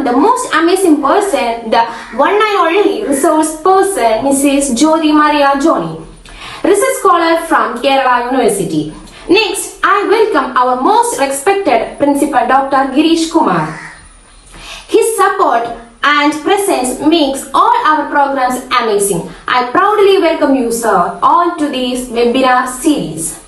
welcome the most amazing person, the one and only resource person, Mrs. Jyoti Maria Joni, research scholar from Kerala University. Next, I welcome our most respected principal, Dr. Girish Kumar. His support and presence makes all our programs amazing. I proudly welcome you, sir, all to this webinar series.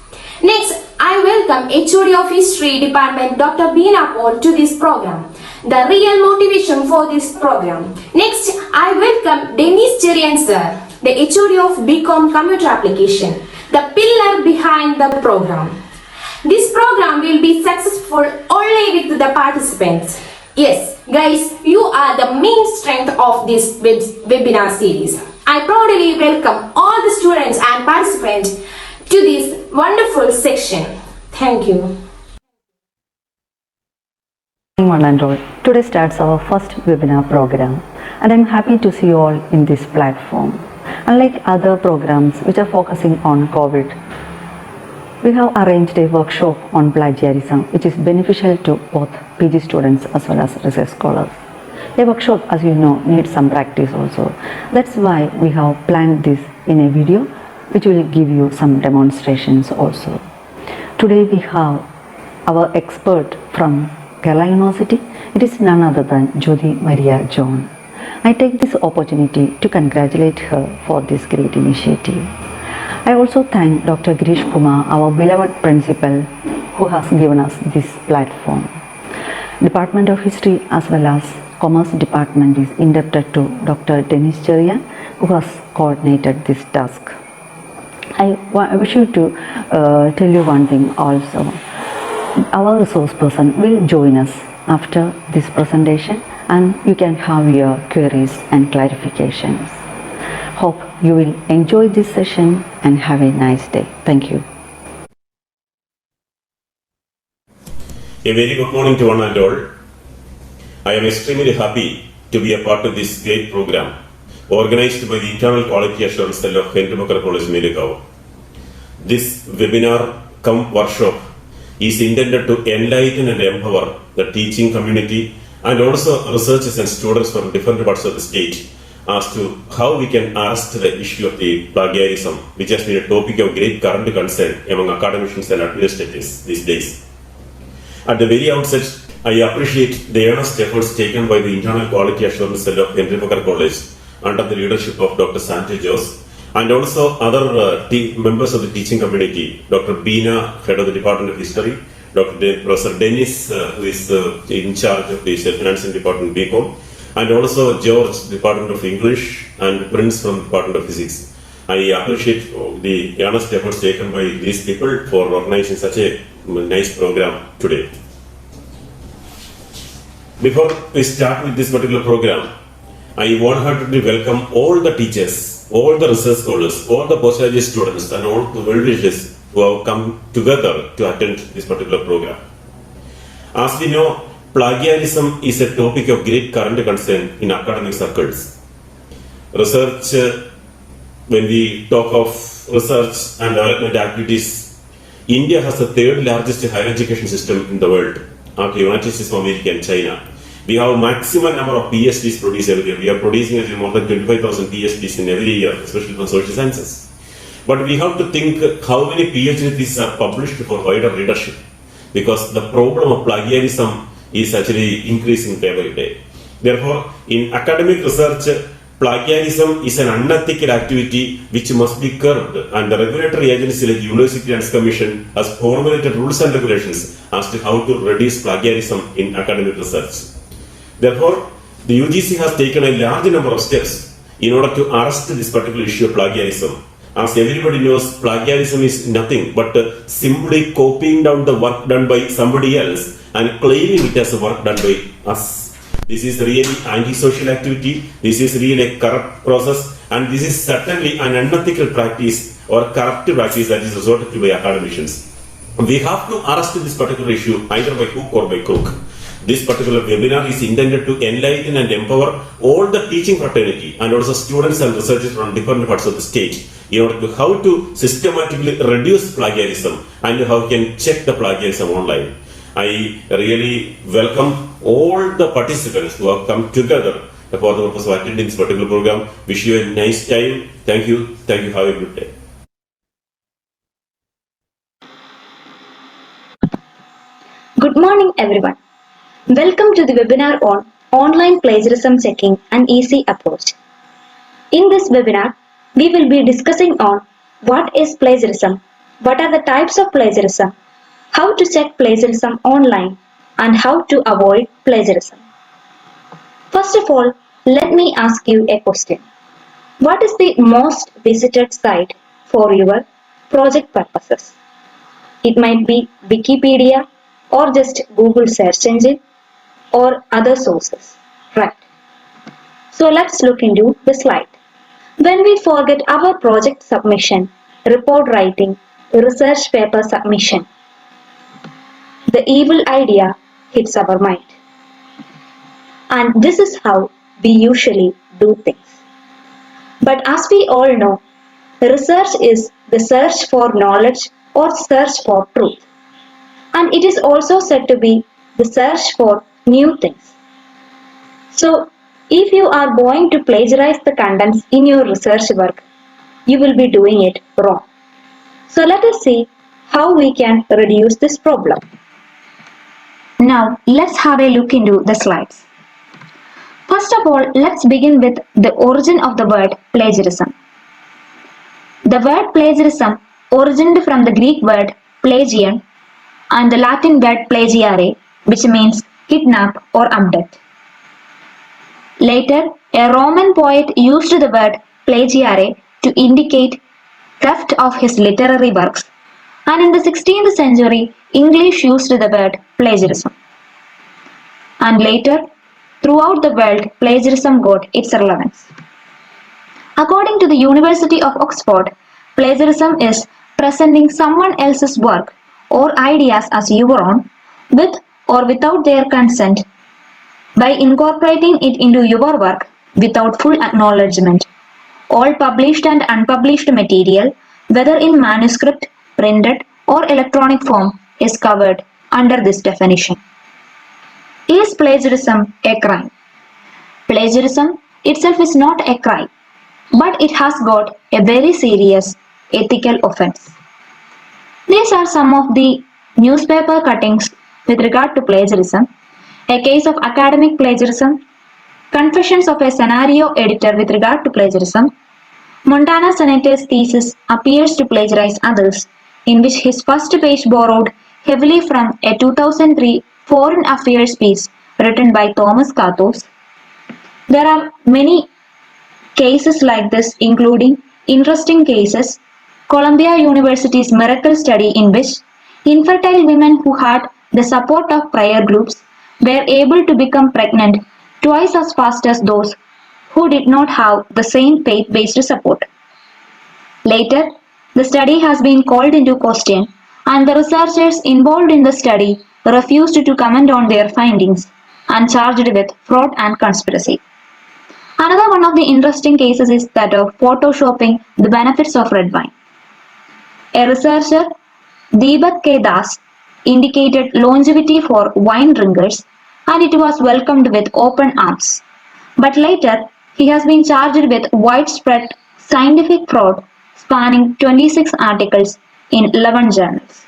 Next, I welcome HOD of History Department, Dr. Beena Paul, to this program, the real motivation for this program. Next, I welcome Dennis Cherian, sir, the HOD of BCom Computer Application, the pillar behind the program. This program will be successful only with the participants. Yes, guys, you are the main strength of this webinar series. I proudly welcome all the students and participants to this wonderful section. Thank you. One and all. Today starts our first webinar program, and I'm happy to see you all in this platform. Unlike other programs which are focusing on COVID, we have arranged a workshop on plagiarism which is beneficial to both PG students as well as research scholars. A workshop, as you know, needs some practice also. That's why we have planned this in a video which will give you some demonstrations also. Today we have our expert from Kerala University. It is none other than Jyoti Maria John. I take this opportunity to congratulate her for this great initiative. I also thank Dr. Girish Kumar, our beloved principal, who has given us this platform. Department of History as well as Commerce Department is indebted to Dr. Dennis Cherian, who has coordinated this task. I wish you to tell you one thing also. Our resource person will join us after this presentation, and you can have your queries and clarifications. Hope you will enjoy this session and have a nice day. Thank you. A very good morning to one and all. I am extremely happy to be a part of this great program organized by the Internal Quality Assurance Cell of Henry Mokkara College, Melagaon. This webinar cum workshop is intended to enlighten and empower the teaching community and also researchers and students from different parts of the state as to how we can arrest the issue of the plagiarism, which has been a topic of great current concern among academicians and administrators these days. At the very outset, I appreciate the earnest efforts taken by the Internal Quality Assurance Cell of Henry Mokkara College under the leadership of Dr. Sanjay Jose and also other members of the teaching community, Dr. Beena, head of the Department of History, Professor Dennis, who is in charge of the Financing Department BCom, and also George, Department of English, and Prince from Department of Physics. I appreciate the earnest efforts taken by these people for organizing such a nice program today. Before we start with this particular program, I wholeheartedly welcome all the teachers, all the research scholars, all the postgraduate students, and all the well-wishers who have come together to attend this particular program. As we know, plagiarism is a topic of great current concern in academic circles. Research, when we talk of research and development activities, India has the third largest higher education system in the world after United States of America and China. We have maximum number of PhDs produced every year. We are producing more than 25,000 PhDs in every year, especially from social sciences. But we have to think how many PhD theses are published for wider readership, because the problem of plagiarism is actually increasing day by day. Therefore, in academic research, plagiarism is an unethical activity which must be curbed, and the regulatory agency like University Grants Commission has formulated rules and regulations as to how to reduce plagiarism in academic research. Therefore, the UGC has taken a large number of steps in order to arrest this particular issue of plagiarism. As everybody knows, plagiarism is nothing but simply copying down the work done by somebody else and claiming it as a work done by us. This is really anti-social activity, this is really a corrupt process, and this is certainly an unethical practice or corruptive practice that is resorted to by academicians. We have to arrest this particular issue either by hook or by crook. This particular webinar is intended to enlighten and empower all the teaching fraternity and also students and researchers from different parts of the state in order to how to systematically reduce plagiarism and how we can check the plagiarism online. I really welcome all the participants who have come together for the purpose of attending this particular program. Wish you a nice time. Thank you. Thank you. Have a good day. Good morning, everyone. Welcome to the webinar on online plagiarism checking and easy approach. In this webinar, we will be discussing on what is plagiarism, what are the types of plagiarism, how to check plagiarism online, and how to avoid plagiarism. First of all, let me ask you a question. What is the most visited site for your project purposes? It might be Wikipedia or just Google search engine or other sources, right? So let's look into the slide. When we forget our project submission, report writing, research paper submission, the evil idea hits our mind. And this is how we usually do things. But as we all know, research is the search for knowledge or search for truth. And it is also said to be the search for new things. So, if you are going to plagiarize the contents in your research work, you will be doing it wrong. So, let us see how we can reduce this problem. Now, let's have a look into the slides. First of all, let's begin with the origin of the word plagiarism. The word plagiarism originated from the Greek word plagian and the Latin word plagiare, which means kidnap or abduct. Later, a Roman poet used the word plagiare to indicate theft of his literary works, and in the 16th century, English used the word plagiarism. And later, throughout the world, plagiarism got its relevance. According to the University of Oxford, plagiarism is presenting someone else's work or ideas as your own, with or without their consent, by incorporating it into your work without full acknowledgement. All published and unpublished material, whether in manuscript, printed, or electronic form, is covered under this definition. Is plagiarism a crime? Plagiarism itself is not a crime, but it has got a very serious ethical offense. These are some of the newspaper cuttings with regard to plagiarism, a case of academic plagiarism, confessions of a scenario editor with regard to plagiarism, Montana senator's thesis appears to plagiarize others, in which his first page borrowed heavily from a 2003 Foreign Affairs piece written by Thomas Kathos. There are many cases like this, including interesting cases, Columbia University's miracle study in which infertile women who had the support of prayer groups were able to become pregnant twice as fast as those who did not have the same faith-based support. Later, the study has been called into question, and the researchers involved in the study refused to comment on their findings and charged with fraud and conspiracy. Another one of the interesting cases is that of photoshopping the benefits of red wine. A researcher, Deepak K. Das, indicated longevity for wine drinkers, and it was welcomed with open arms. But later, he has been charged with widespread scientific fraud spanning 26 articles in 11 journals.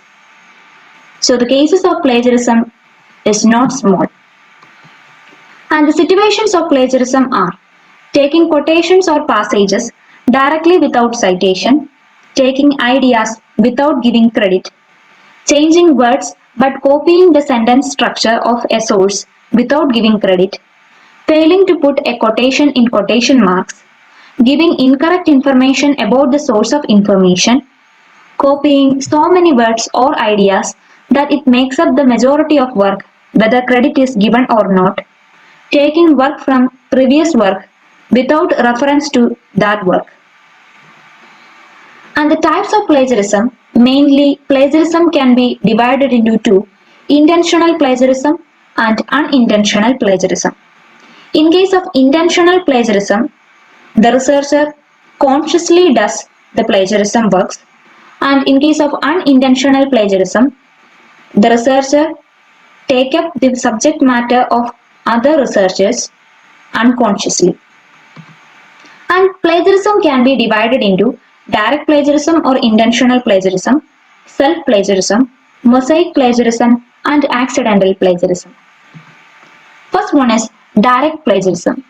So the cases of plagiarism is not small. And the situations of plagiarism are taking quotations or passages directly without citation, taking ideas without giving credit, changing words but copying the sentence structure of a source without giving credit, failing to put a quotation in quotation marks, giving incorrect information about the source of information, copying so many words or ideas that it makes up the majority of work, whether credit is given or not, taking work from previous work without reference to that work. And the types of plagiarism, mainly plagiarism can be divided into two, intentional plagiarism and unintentional plagiarism. In case of intentional plagiarism, the researcher consciously does the plagiarism works, and in case of unintentional plagiarism, the researcher take up the subject matter of other researchers unconsciously. And plagiarism can be divided into direct plagiarism or intentional plagiarism, self-plagiarism, mosaic plagiarism, and accidental plagiarism. First one is direct plagiarism.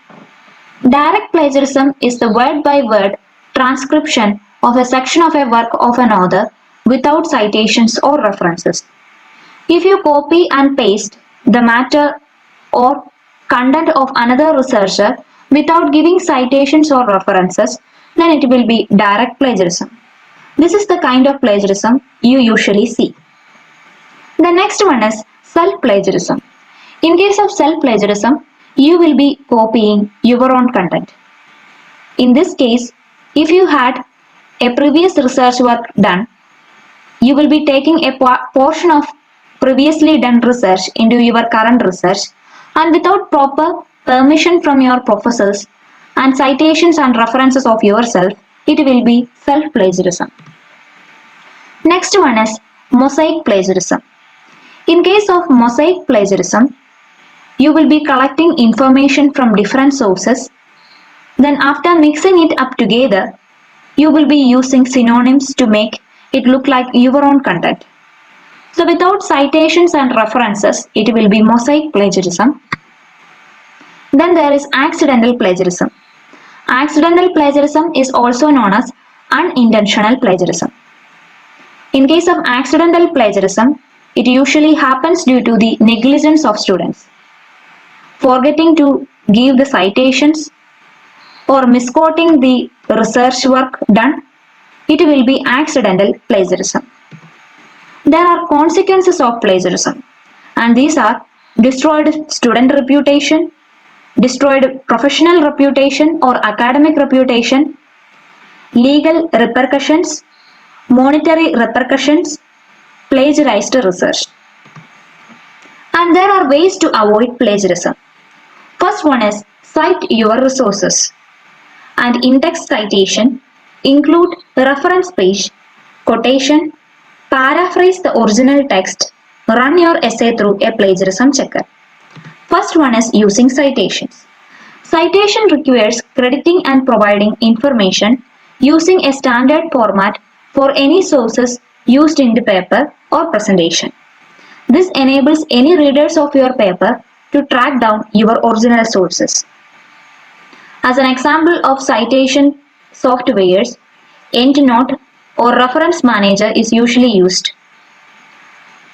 Direct plagiarism is the word-by-word transcription of a section of a work of an author without citations or references. If you copy and paste the matter or content of another researcher without giving citations or references, then it will be direct plagiarism. This is the kind of plagiarism you usually see. The next one is self-plagiarism. In case of self-plagiarism, you will be copying your own content. In this case, if you had a previous research work done, you will be taking a portion of previously done research into your current research, and without proper permission from your professors and citations and references of yourself, it will be self-plagiarism. Next one is mosaic plagiarism. In case of mosaic plagiarism, you will be collecting information from different sources. Then after mixing it up together, you will be using synonyms to make it look like your own content. So without citations and references, it will be mosaic plagiarism. Then there is accidental plagiarism. Accidental plagiarism is also known as unintentional plagiarism. In case of accidental plagiarism, it usually happens due to the negligence of students, forgetting to give the citations or misquoting the research work done. It will be accidental plagiarism. There are consequences of plagiarism, and these are destroyed student reputation, destroyed professional reputation or academic reputation, legal repercussions, monetary repercussions, plagiarized research. And there are ways to avoid plagiarism. First one is cite your resources. And in-text citation include reference page, quotation, paraphrase the original text, run your essay through a plagiarism checker. First one is using citations. Citation requires crediting and providing information using a standard format for any sources used in the paper or presentation. This enables any readers of your paper to track down your original sources. As an example of citation softwares, EndNote or Reference Manager is usually used.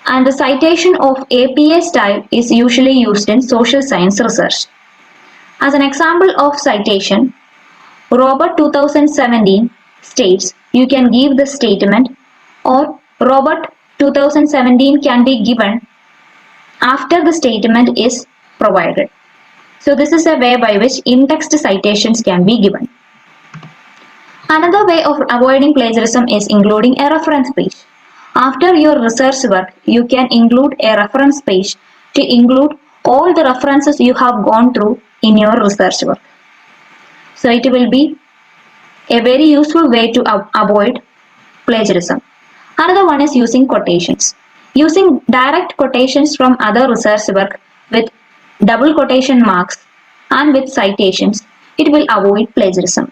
And the citation of APA style is usually used in social science research. As an example of citation, Robert 2017 states you can give the statement, or Robert 2017 can be given after the statement is provided. So this is a way by which in-text citations can be given. Another way of avoiding plagiarism is including a reference page. After your research work, you can include a reference page to include all the references you have gone through in your research work. So it will be a very useful way to avoid plagiarism. Another one is using quotations. Using direct quotations from other research work with double quotation marks and with citations, it will avoid plagiarism.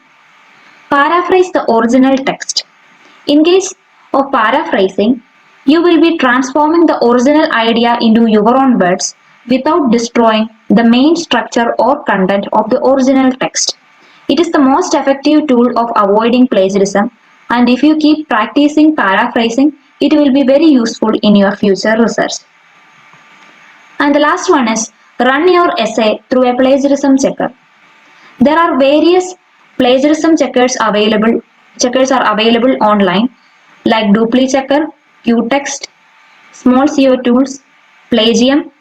Paraphrase the original text. In case of paraphrasing, you will be transforming the original idea into your own words without destroying the main structure or content of the original text. It is the most effective tool of avoiding plagiarism, and if you keep practicing paraphrasing, it will be very useful in your future research. And the last one is run your essay through a plagiarism checker. There are various plagiarism checkers are available online, like DupliChecker, Qtext, Small CO Tools, Plagium,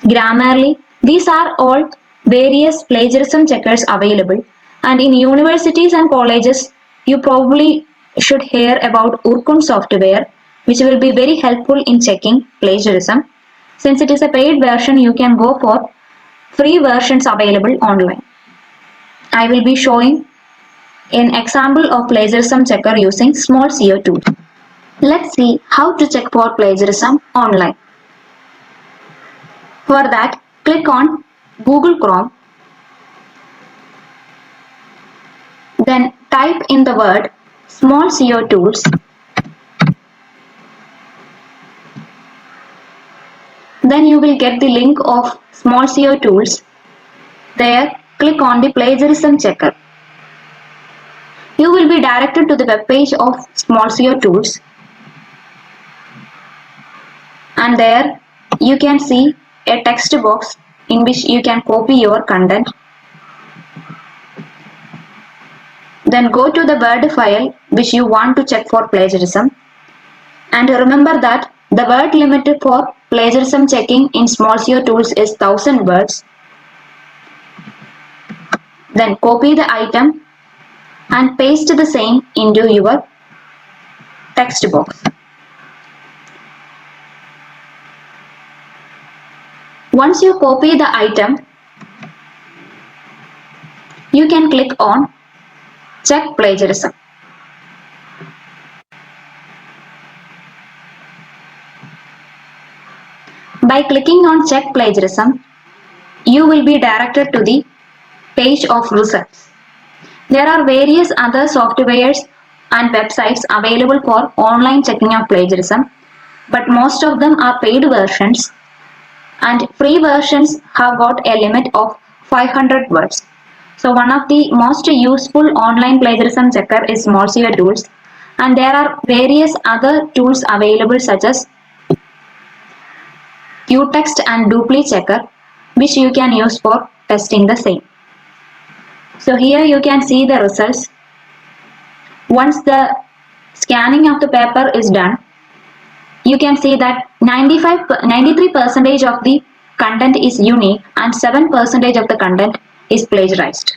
Grammarly. These are all various plagiarism checkers available, and in universities and colleges you probably should hear about Urkun software, which will be very helpful in checking plagiarism. Since it is a paid version, you can go for free versions available online. I will be showing an example of plagiarism checker using Small CO Tool. Let's see how to check for plagiarism online. For that, click on Google Chrome. Then type in the word small CO tools. Then you will get the link of small CO tools. There, click on the plagiarism checker. You will be directed to the web page of small CO tools. And there you can see a text box in which you can copy your content. Then go to the Word file which you want to check for plagiarism. And remember that the word limit for plagiarism checking in small CO tools is 1000 words. Then copy the item and paste the same into your text box. Once you copy the item, you can click on Check Plagiarism. By clicking on Check Plagiarism, you will be directed to the page of results. There are various other softwares and websites available for online checking of plagiarism, but most of them are paid versions, and free versions have got a limit of 500 words. So one of the most useful online plagiarism checker is Small CO Tools, and there are various other tools available such as Qtext and Dupli checker, which you can use for testing the same. So here you can see the results. Once the scanning of the paper is done, you can see that 93% of the content is unique and 7% of the content is plagiarized.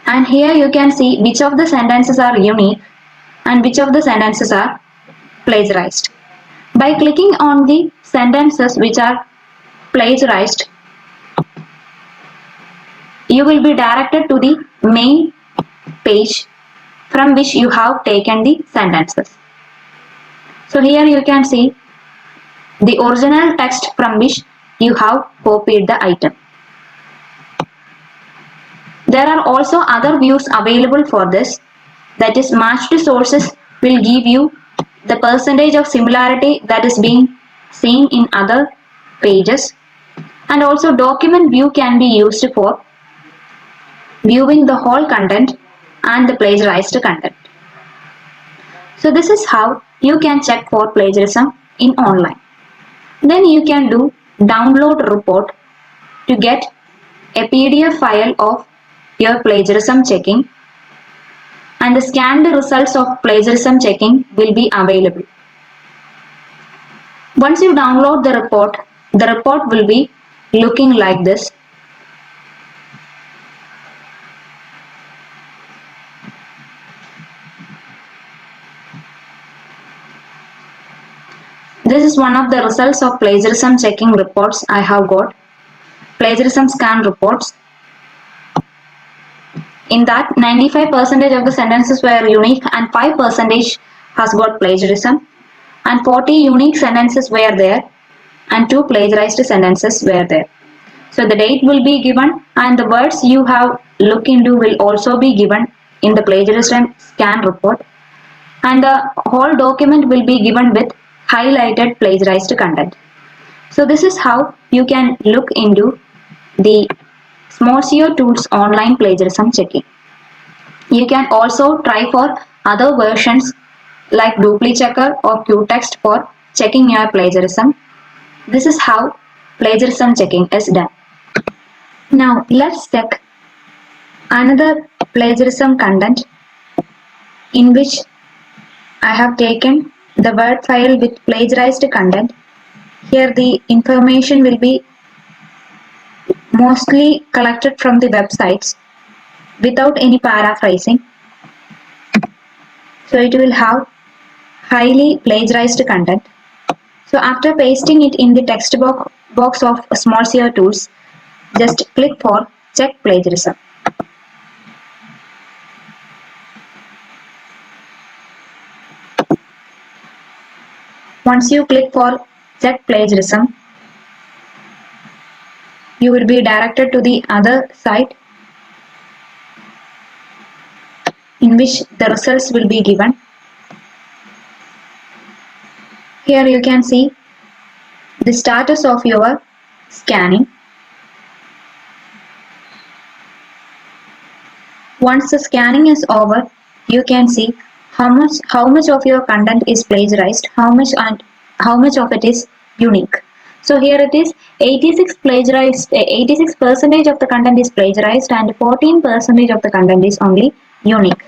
And here you can see which of the sentences are unique and which of the sentences are plagiarized. By clicking on the sentences which are plagiarized, you will be directed to the main page from which you have taken the sentences. So here you can see the original text from which you have copied the item. There are also other views available for this, that is matched sources will give you the percentage of similarity that is being seen in other pages, and also document view can be used for viewing the whole content and the plagiarized content. So this is how you can check for plagiarism in online. Then you can do download report to get a PDF file of your plagiarism checking, and the scanned results of plagiarism checking will be available. Once you download the report will be looking like this. This is one of the results of plagiarism checking reports I have got. Plagiarism scan reports. In that, 95% of the sentences were unique and 5% has got plagiarism, and 40 unique sentences were there and 2 plagiarized sentences were there. So the date will be given and the words you have looked into will also be given in the plagiarism scan report, and the whole document will be given with highlighted plagiarized content. So this is how you can look into the Small CO Tools online plagiarism checking. You can also try for other versions like Dupli Checker or Qtext for checking your plagiarism. This is how plagiarism checking is done. Now let's check another plagiarism content in which I have taken the Word file with plagiarized content. Here the information will be mostly collected from the websites without any paraphrasing. So it will have highly plagiarized content. So after pasting it in the text box of Small CO Tools, just click for Check Plagiarism. Once you click for Check Plagiarism, you will be directed to the other site in which the results will be given. Here you can see the status of your scanning. Once the scanning is over, you can see how much of your content is plagiarized, how much of it is unique. So here it is 86 plagiarized, 86% of the content is plagiarized and 14% of the content is only unique.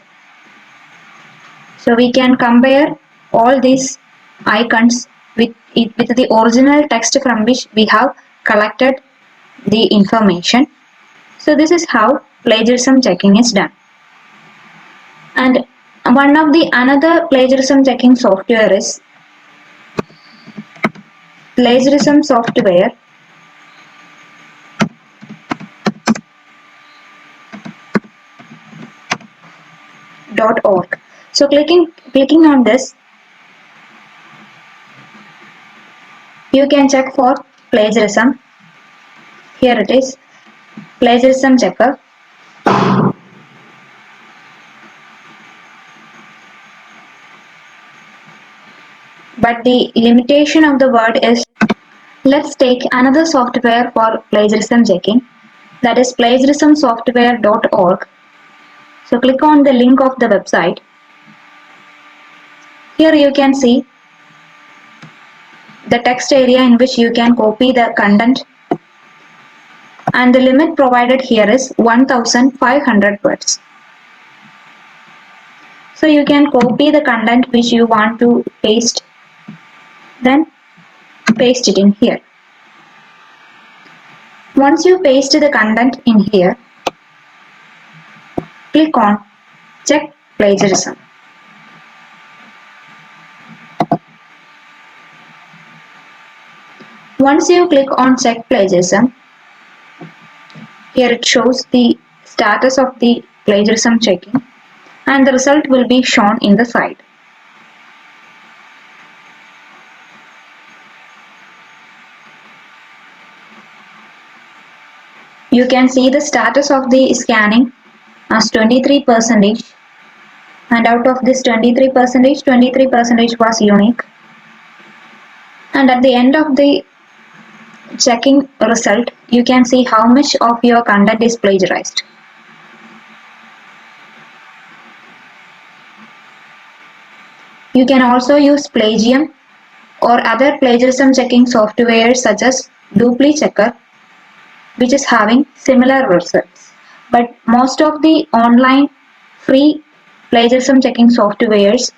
So we can compare all these icons with the original text from which we have collected the information. So this is how plagiarism checking is done. And one of the another plagiarism checking software is plagiarism software .org. So clicking on this, you can check for plagiarism. Here it is, plagiarism checker. But the limitation of the word is, let's take another software for plagiarism checking, that is plagiarismsoftware.org. So click on the link of the website. Here you can see the text area in which you can copy the content, and the limit provided here is 1500 words. So you can copy the content which you want to paste, then paste it in here. Once you paste the content in here, click on check plagiarism. Once you click on check plagiarism, here it shows the status of the plagiarism checking and the result will be shown in the side. You can see the status of the scanning as 23%, and out of this 23% was unique. And at the end of the checking result, you can see how much of your content is plagiarized. You can also use Plagium or other plagiarism checking software such as DupliChecker, which is having similar results. But most of the online free plagiarism checking softwares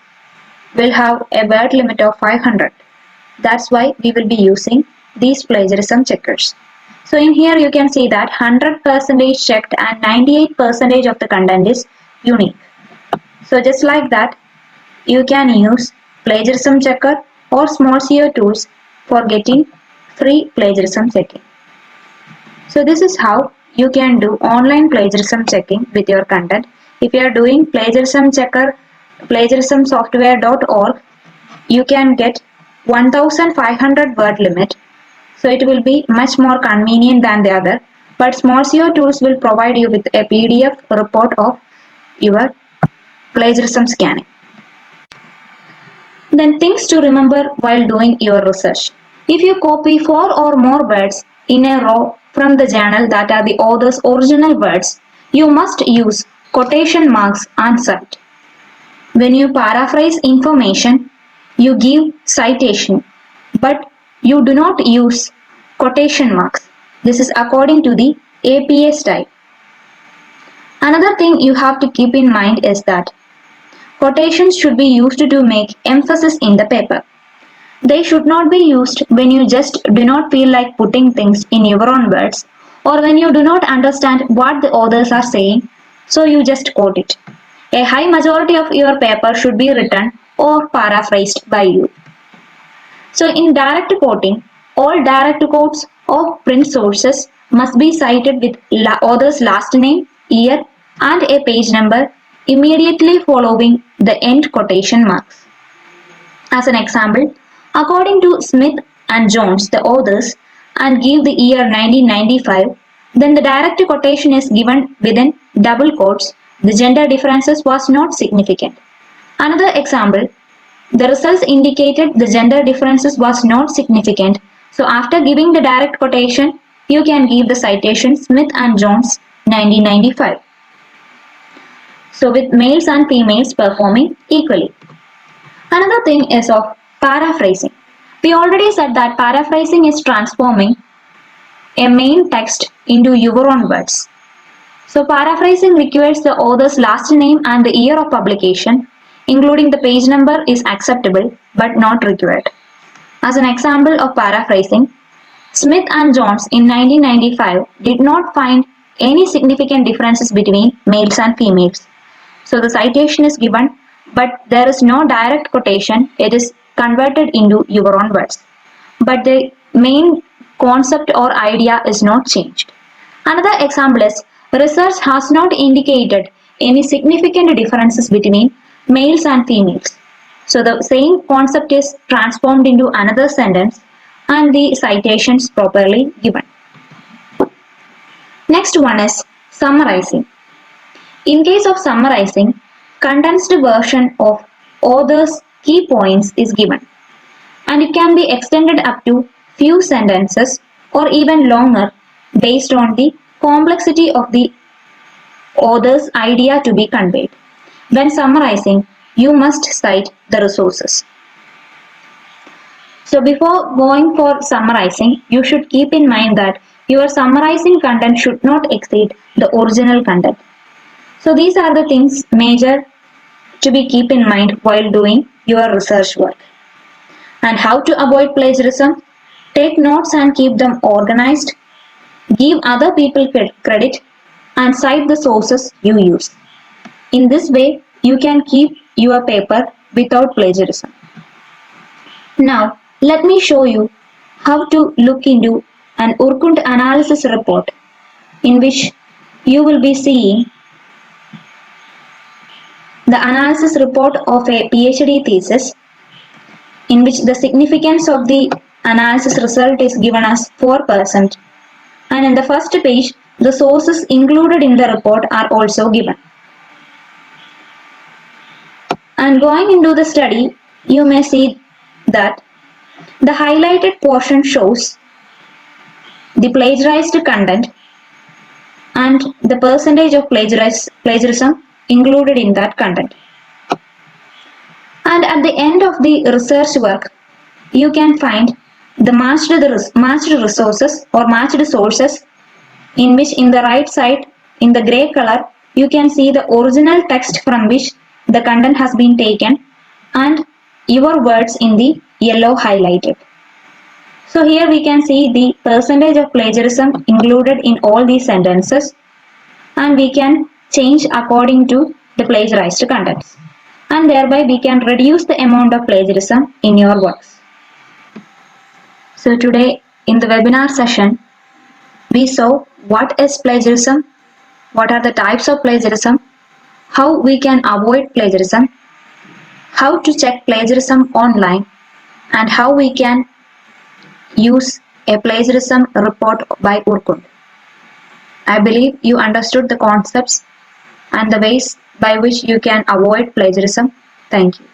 will have a word limit of 500. That's why we will be using these plagiarism checkers. So in here you can see that 100% checked and 98% of the content is unique. So just like that, you can use plagiarism checker or small CO tools for getting free plagiarism checking. So this is how you can do online plagiarism checking with your content. If you are doing plagiarism checker, plagiarismsoftware.org, you can get 1500 word limit. So it will be much more convenient than the other. But small CO tools will provide you with a PDF report of your plagiarism scanning. Then things to remember while doing your research. If you copy 4 or more words in a row from the journal that are the author's original words, you must use quotation marks and cite. When you paraphrase information, you give citation, but you do not use quotation marks. This is according to the APA style. Another thing you have to keep in mind is that quotations should be used to make emphasis in the paper. They should not be used when you just do not feel like putting things in your own words, or when you do not understand what the authors are saying, so you just quote it. A high majority of your paper should be written or paraphrased by you. So in direct quoting, all direct quotes of print sources must be cited with author's last name, year, and a page number immediately following the end quotation marks. As an example, according to Smith and Jones, the authors, and give the year 1995, then the direct quotation is given within double quotes. The gender differences was not significant. Another example, the results indicated the gender differences was not significant. So after giving the direct quotation, you can give the citation Smith and Jones 1995. So with males and females performing equally. Another thing is of paraphrasing. We already said that paraphrasing is transforming a main text into your own words. So paraphrasing requires the author's last name and the year of publication, including the page number is acceptable but not required. As an example of paraphrasing, Smith and Jones in 1995 did not find any significant differences between males and females. So the citation is given, but there is no direct quotation. It is converted into your own words. But the main concept or idea is not changed. Another example is research has not indicated any significant differences between males and females. So the same concept is transformed into another sentence and the citations properly given. Next one is summarizing. In case of summarizing, condensed version of author's key points is given, and it can be extended up to few sentences or even longer based on the complexity of the author's idea to be conveyed. When summarizing, you must cite the resources. So before going for summarizing, you should keep in mind that your summarizing content should not exceed the original content. So these are the things major to be keep in mind while doing your research work. And how to avoid plagiarism? Take notes and keep them organized. Give other people credit and cite the sources you use. In this way, you can keep your paper without plagiarism. Now, let me show you how to look into an Urkund analysis report in which you will be seeing the analysis report of a PhD thesis in which the significance of the analysis result is given as 4%, and in the first page the sources included in the report are also given. And going into the study, you may see that the highlighted portion shows the plagiarized content and the percentage of plagiarism included in that content. And at the end of the research work, you can find the matched resources or matched sources, in which in the right side in the gray color you can see the original text from which the content has been taken and your words in the yellow highlighted. So here we can see the percentage of plagiarism included in all these sentences, and we can change according to the plagiarized contents, and thereby we can reduce the amount of plagiarism in your works. So today in the webinar session, we saw what is plagiarism, what are the types of plagiarism, how we can avoid plagiarism, how to check plagiarism online, and how we can use a plagiarism report by Urkund. I believe you understood the concepts and the ways by which you can avoid plagiarism. Thank you.